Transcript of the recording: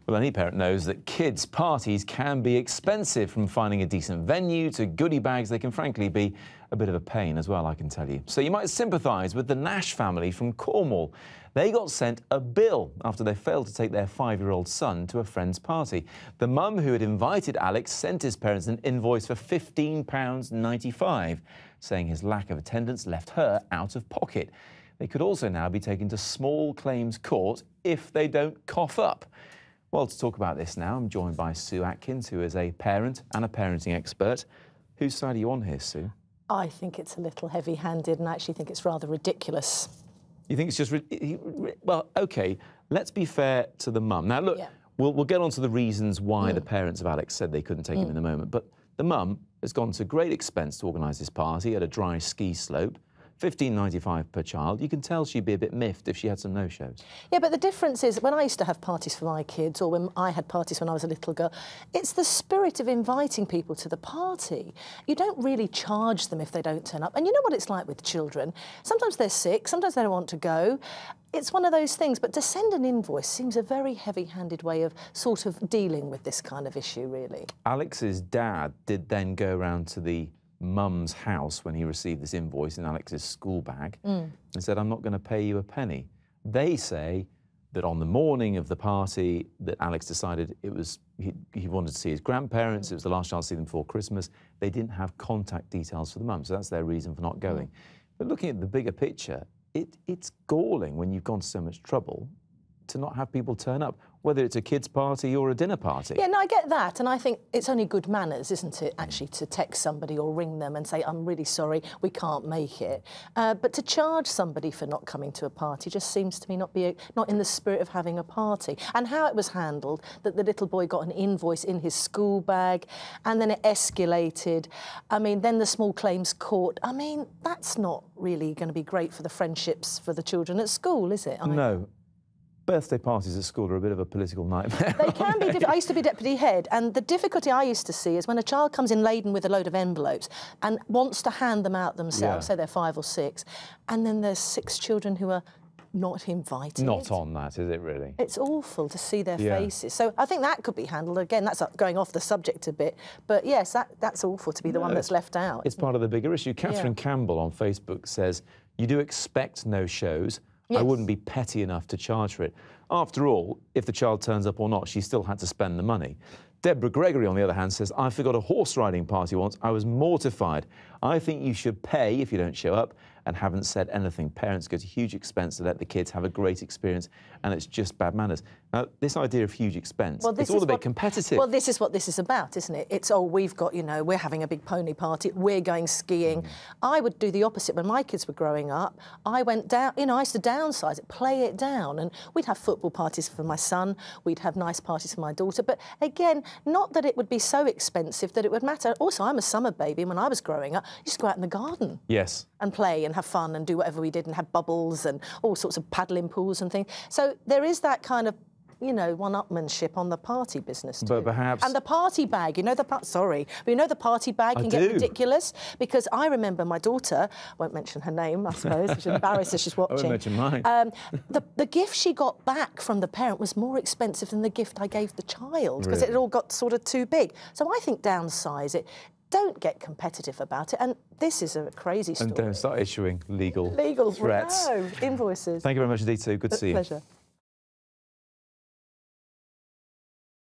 Well, any parent knows that kids' parties can be expensive, from finding a decent venue to goodie bags. They can frankly be a bit of a pain as well, I can tell you. So you might sympathise with the Nash family from Cornwall. They got sent a bill after they failed to take their 5-year-old son to a friend's party. The mum who had invited Alex sent his parents an invoice for £15.95, saying his lack of attendance left her out of pocket. They could also now be taken to small claims court if they don't cough up. Well, to talk about this now, I'm joined by Sue Atkins, who is a parent and a parenting expert. Whose side are you on here, Sue? I think it's a little heavy-handed, and I actually think it's rather ridiculous. You think it's just... Well, OK, let's be fair to the mum. Now, look, we'll get on to the reasons why the parents of Alex said they couldn't take him in a moment, but the mum has gone to great expense to organise this party at a dry ski slope. £15.95 per child. You can tell she'd be a bit miffed if she had some no-shows. Yeah, but the difference is, when I used to have parties for my kids, or when I had parties when I was a little girl, it's the spirit of inviting people to the party. You don't really charge them if they don't turn up. And you know what it's like with children. Sometimes they're sick, sometimes they don't want to go. It's one of those things, but to send an invoice seems a very heavy-handed way of sort of dealing with this kind of issue, really. Alex's dad did then go around to the mum's house when he received this invoice in Alex's school bag and said, I'm not going to pay you a penny. They say that on the morning of the party that Alex decided it was he wanted to see his grandparents, it was the last chance to see them before Christmas, they didn't have contact details for the mum, so that's their reason for not going. But looking at the bigger picture, it's galling when you've gone to so much trouble to not have people turn up, whether it's a kid's party or a dinner party. Yeah, no, I get that, and I think it's only good manners, isn't it, actually, to text somebody or ring them and say, I'm really sorry, we can't make it. But to charge somebody for not coming to a party just seems to me not in the spirit of having a party. And how it was handled, that the little boy got an invoice in his school bag, and then it escalated. I mean, then the small claims court. I mean, that's not really going to be great for the friendships for the children at school, is it? No. Birthday parties at school are a bit of a political nightmare. They can be difficult. I used to be deputy head, and the difficulty I used to see is when a child comes in laden with a load of envelopes and wants to hand them out themselves, say they're 5 or 6, and then there's 6 children who are not invited. Not on that, is it really? It's awful to see their faces. So I think that could be handled. Again, that's going off the subject a bit. But yes, that's awful to be the one that's left out. It's part of the bigger issue. Catherine Campbell on Facebook says, you do expect no shows. I wouldn't be petty enough to charge for it. After all, if the child turns up or not, she still had to spend the money. Deborah Gregory, on the other hand, says, I forgot a horse riding party once. I was mortified. I think you should pay if you don't show up, and haven't said anything. Parents go to huge expense to let the kids have a great experience, and it's just bad manners. Now, this idea of huge expense, it's all a bit competitive. Well, this is what this is about, isn't it? It's, oh, we've got, you know, we're having a big pony party, we're going skiing. I would do the opposite when my kids were growing up. I went down, you know, I used to downsize it, play it down, and we'd have football parties for my son, we'd have nice parties for my daughter, but again, not that it would be so expensive that it would matter. Also, I'm a summer baby, and when I was growing up, I used to go out in the garden. Yes. And play and have fun and do whatever we did and have bubbles and all sorts of paddling pools and things. So there is that kind of, you know, one-upmanship on the party business too. But perhaps... And the party bag, you know the... Sorry, but you know the party bag can get ridiculous? Because I remember my daughter, I won't mention her name, I suppose, she's embarrassed if she's watching. I won't mention mine. The gift she got back from the parent was more expensive than the gift I gave the child, because it all got sort of too big. So I think downsize it. Don't get competitive about it, and this is a crazy story. And don't start issuing legal threats. No, invoices. Thank you very much indeed, Sue. Good to see you. Pleasure.